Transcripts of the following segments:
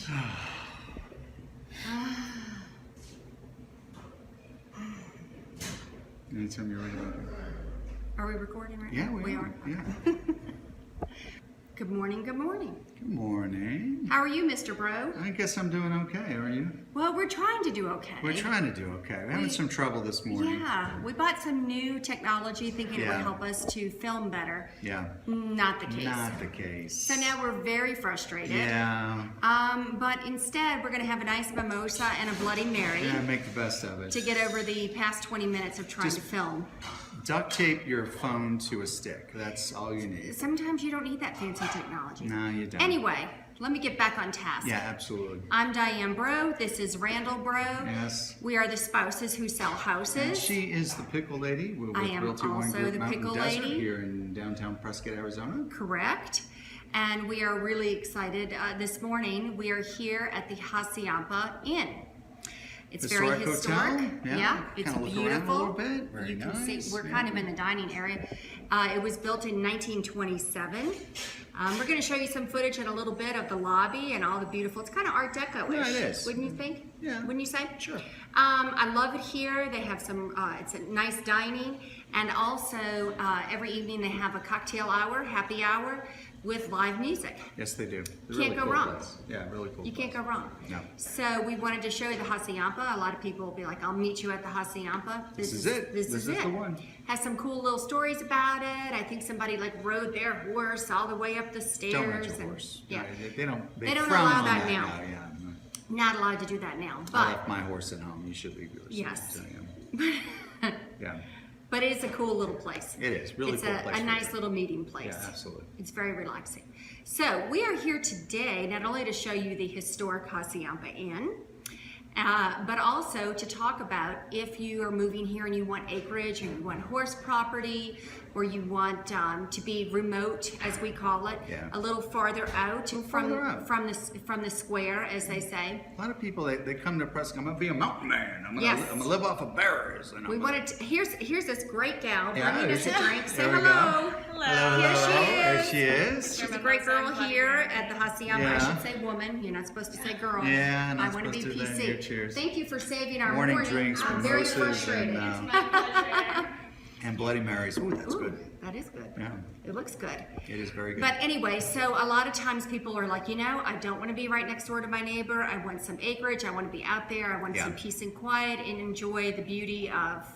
gosh. Anytime you're ready. Are we recording right Yeah, now? we are. Okay. Yeah. Good morning, good morning. Good morning. How are you, Mr. Bro? I guess I'm doing okay. Are you? Well, we're trying to do okay. We're trying to do okay. We're having some trouble this morning. Yeah, we bought some new technology thinking it would Yeah. help us to film better. Yeah. Not the case. Not the case. So now we're very frustrated. Yeah. But instead, we're going to have a nice mimosa and a Bloody Mary Yeah, make the best of it. to get over the past 20 minutes of trying Just- to film. Duct tape your phone to a stick. That's all you need. Sometimes you don't need that fancy technology. No, you don't. Anyway, let me get back on task. Yeah, absolutely. I'm Diane Bro. This is Randall Bro. Yes. We are the spouses who sell And houses. she is the Pickle Lady. We're with I am Realty One also Group the Mountain Pickle Desert Lady. here in downtown Prescott, Arizona. Correct. And we are really excited. This morning, we are here at the Hacienda Inn. It's very Historic historic. hotel. Yeah, it's Kinda look beautiful. around a little bit. Very you can nice. see we're Yeah. kind of in the dining area. It was built in 1927. We're going to show you some footage in a little bit of the lobby and all the beautiful. It's kind of Art Deco-ish. Yeah, it is. Wouldn't you think? Yeah. Wouldn't you say? Sure. I love it here. They have some. It's a nice dining, and also every evening they have a cocktail hour, happy hour, with live music. Yes, they do. They're Can't really go cool wrong. place. Yeah, really cool. You can't go wrong. No. So we wanted to show you the Hacienda. A lot of people will be like, "I'll meet you at the Hacienda." This is it. This is it. the one. Has some cool little stories about it. I think somebody like rode their horse all the way up the stairs. Don't ride your and- horse. Yeah, They don't. They don't frown allow on that now. Yeah. not allowed to do that now. I But left my horse at home. You should leave yours. Yes. So, yeah. Yeah. but it is a cool little place. It is really It's cool place a for nice you. little meeting place. Yeah, absolutely. It's very relaxing. So we are here today not only to show you the historic Hacienda Inn, but also to talk about if you are moving here and you want acreage, or you want horse property, or you want to be remote, as we call it, Yeah. a little farther out farther out. from the square, as they say. A lot of people they come to Prescott. I'm gonna be a mountain man. I'm Yes. gonna live off of berries. And We I'm wanted to, here's this great gal Yeah, bringing us there a she- drink. Say there we go. hello. Hello. Here she There is. she is. She's a great girl here at the Hacienda. I Yeah. should say woman. You're not supposed to say girl. Yeah, not I want to be supposed to PC. say that. Cheers. Thank you for saving our Morning drinks, I'm very mimosas, frustrated. and Bloody Marys. Ooh, that's Ooh, good. that is good. Yeah, It looks good. it is very good. But anyway, so a lot of times people are like, I don't want to be right next door to my neighbor. I want some acreage. I want to be out there. I want Yeah. some peace and quiet and enjoy the beauty of,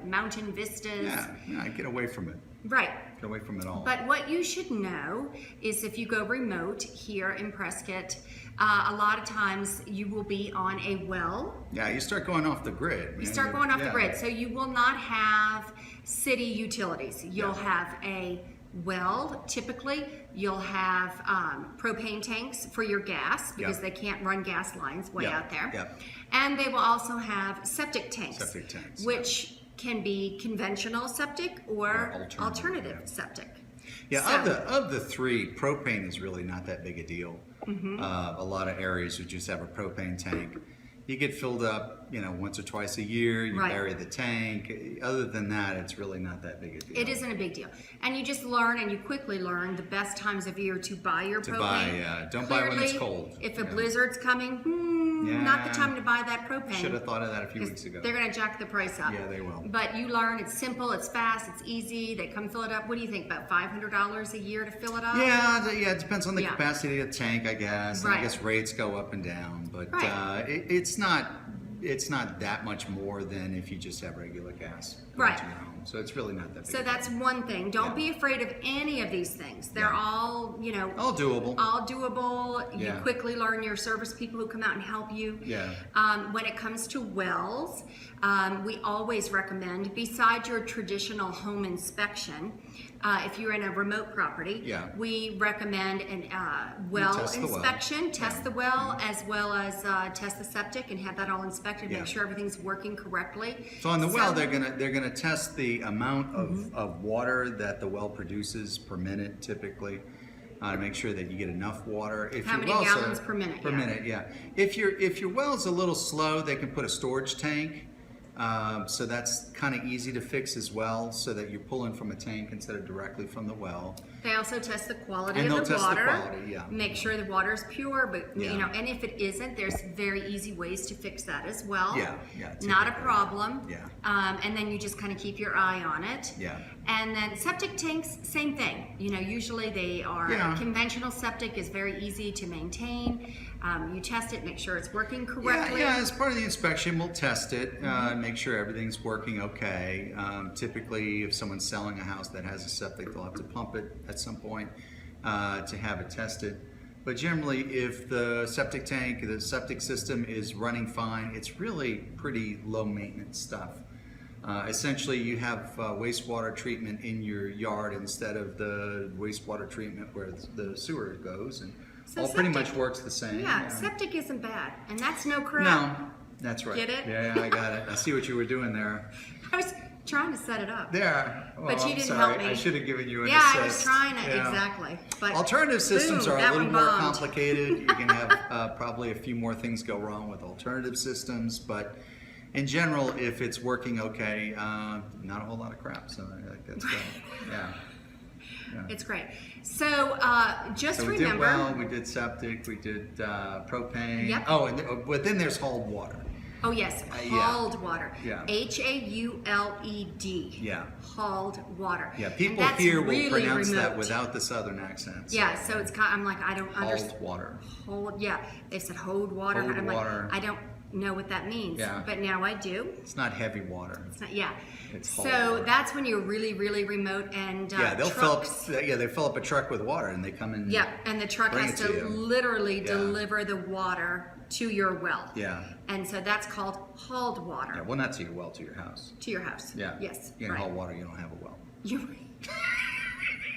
mountain vistas. yeah, get away from it. Right. Get away from it all. But what you should know is if you go remote here in Prescott, a lot of times you will be on a well. Yeah, you start going off the grid. You man. start going off the Yeah. grid. So you will not have city utilities. You'll Yeah. have a well, typically. You'll have propane tanks for your gas because Yeah. they can't run gas lines way Yeah. out there. Yeah. And they will also have septic tanks. Septic tanks. Which can be conventional septic or alternative, alternative yeah. septic. Yeah, So- of the three, propane is really not that big a deal. Mm-hmm. A lot of areas would just have a propane tank. You get filled up, once or twice a year. You Right. bury the tank. Other than that, it's really not that big a deal. It isn't a big deal. And you just learn and you quickly learn the best times of year to buy your To propane. buy, don't buy when it's Clearly, cold. If a Yeah. blizzard's coming, not the Yeah. time to buy that propane. Should have thought of that a few 'cause weeks ago. They're going to jack the price up. Yeah, they will. But you learn it's simple, it's fast, it's easy. They come fill it up. What do you think? About $500 a year to fill it up? Yeah, it depends on the Yeah. capacity of the tank, I guess. And Right. I guess rates go up and down, but Right. it's not that much more than if you just have regular gas going Right. to your home. So it's really not that big. So a deal. that's one thing. Don't Yeah. be afraid of any of these things. They're Yeah. all, all doable. all doable. You Yeah. quickly learn your service people who come out and help you. Yeah. When it comes to wells, we always recommend, besides your traditional home inspection, if you're in a remote property, Yeah. we recommend an well test the well. inspection, test Yeah. the well, as well as test the septic and have that all inspected, Yeah. make sure everything's working correctly. So on the well, they're gonna test the amount Mm-hmm. of water that the well produces per minute, typically, to make sure that you get enough water. If How your many well's gallons per minute, Per yeah. minute, yeah. If your well's a little slow, they can put a storage tank So that's kind of easy to fix as well, so that you're pulling from a tank instead of directly from the well. They also test the quality And of they'll the test the water. quality, yeah. Make sure the water is pure, but Yeah. you know, and if it isn't, there's very easy ways to fix that as well. Yeah. Not a typically. problem. Yeah. And then you just kind of keep your eye on it. Yeah. And then septic tanks, same thing. You know, usually they are Yeah. conventional septic is very easy to maintain. You test it, make sure it's working correctly. Yeah, as part of the inspection, we'll test it, make sure everything's working okay. Typically, if someone's selling a house that has a septic, they'll have to pump it at some point to have it tested. But generally, if the septic tank, the septic system is running fine, it's really pretty low maintenance stuff. Essentially, you have wastewater treatment in your yard instead of the wastewater treatment where the sewer goes, and So all pretty septic- much works the same. Yeah, septic isn't bad, and that's no crap. No, that's right. Get it? Yeah, I got it. I see what you were doing there. I was trying to set it up. There. Well, But you I'm didn't sorry. help me. I should have given you an Yeah, assist. I was trying to, Yeah. exactly. But Alternative systems boom, are a that little one more bombed. complicated. You can have probably a few more things go wrong with alternative systems, but in general, if it's working okay, not a whole lot of crap. So I think that's good. Yeah. It's great. So just So we remember. did well. We did septic. We did propane. Yep. Oh, and but then there's hauled water. Oh yes, yeah. hauled water. Yeah. HAULED. Yeah. Hauled water. Yeah. And People that's here will really pronounce that remote. without the southern accent. so- Yeah, so it's kind. I'm like, I don't understand. Hauled water. Hold. Yeah, they said hold water. Hold I'm water. like, I don't know what that means. Yeah. But now I do. It's not heavy water. It's not, yeah. It's hauled So water. that's when you're really, really remote and Yeah, they'll fill trucks. up. Yeah, they fill up a truck with water and they come in. Yeah, and the truck Bring has it to to you. literally Yeah. deliver the water to your well. Yeah. And so that's called hauled water Yeah. Well, not to your well, to your house. to your house. Yeah. Yes. You can right. haul water. You don't have a well. You.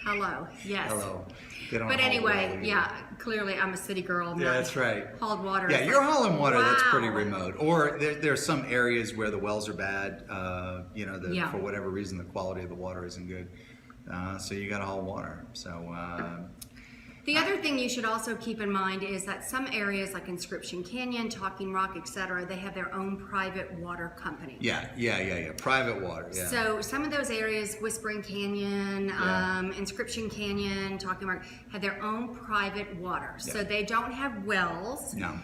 Hello. Yes. Hello. They don't But haul anyway, well yeah. Clearly, I'm a city girl. Yeah, not that's right. Hauled water. Yeah, is you're like, hauling water. That's pretty wow. remote. Or there's some areas where the wells are bad. You know, Yeah. for whatever reason, the quality of the water isn't good. So you got to haul water. So. The other thing you should also keep in mind is that some areas like Inscription Canyon, Talking Rock, etc., they have their own private water company. Yeah. Private water. Yeah. So some of those areas, Whispering Canyon, Yeah. Inscription Canyon, Talking Rock, have their own private water. So Yeah. they don't have wells. No.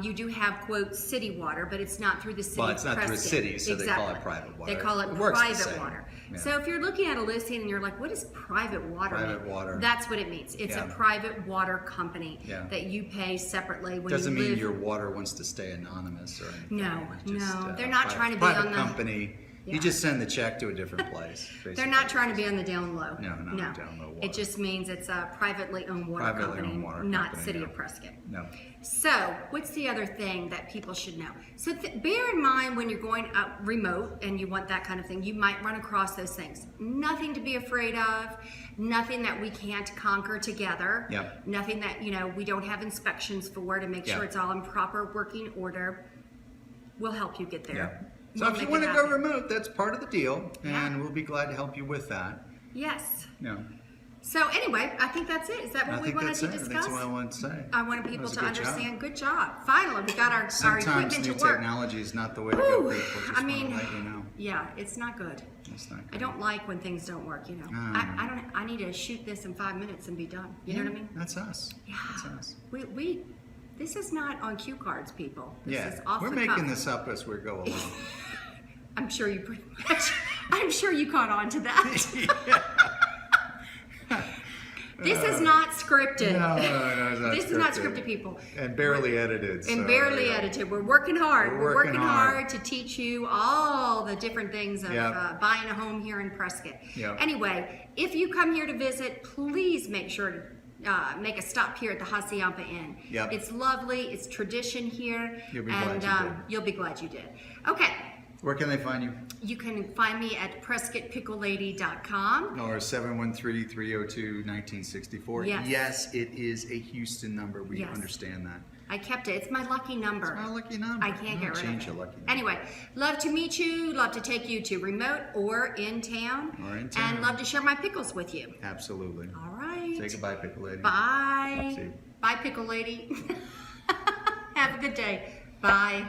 You do have, quote, city water, but it's not through the city. Well, it's not through a Prescott. city, so they call it Exactly. private water. They call it It works the private same. water. Yeah. So if you're looking at a listing and you're like, what is private water Private mean? water. That's what it means. It's Yeah. a private water company Yeah. that you pay separately when Doesn't you mean live. your water wants to stay anonymous or anything. No, It's just, no. They're not trying to be private on the- company. Yeah. You just send the check to a different place. They're basically. not trying to be on the down low. No, not down low water. It just means it's a privately owned water Privately company, owned water not company, City yeah. of Prescott. No. So, what's the other thing that people should know? So, bear in mind when you're going out remote and you want that kind of thing, you might run across those things. Nothing to be afraid of, nothing that we can't conquer together, Yep. nothing that, we don't have inspections for to make sure Yep. it's all in proper working order. We'll help you get there. Yeah. So We'll if you make want it to go happen. remote, that's part of the deal, Yeah. and we'll be glad to help you with that. Yes. Yeah. So, anyway, I think that's it. Is that what I we think wanted that's to it. discuss? That's what I wanted to say. I wanted That people was a to good job. understand. Good job. Finally, we got our Sometimes equipment new to work. technology is not the way to go, Whew. people. Just I mean, want to let you know. Yeah, it's not good. It's not I good. don't like when things don't work. I don't. I need to shoot this in 5 minutes and be done. You know what I mean? That's us. Yeah. That's us. We. This is not on cue cards, people. This Yeah. is off We're the making cuff. this up as we go along. I'm sure you pretty much. I'm sure you caught on to that. This is not scripted. No, it's not This is not scripted, people. And barely edited. And so, barely yeah. edited. We're working hard. We're We're working working hard. hard to teach you all the different things of Yep. buying a home here in Prescott. Yep. Anyway, if you come here to visit, please make sure to make a stop here at the Hacienda Inn. Yep. It's lovely. It's tradition here. You'll be and glad you did. you'll be glad you did. Okay. Where can they find you? You can find me at PrescottPickleLady.com. Or 713-302-1964. Yes. Yes, it is a Houston number. We Yes. understand that. I kept it. It's my lucky number. It's my lucky number. I can't get rid Change of your it. lucky number. Anyway, love to meet you. Love to take you to remote or in town. Or in town. And love to share my pickles with you. Absolutely. All right. Say goodbye, Pickle Lady. Bye. See you. Bye, Pickle Lady. Have a good day. Bye.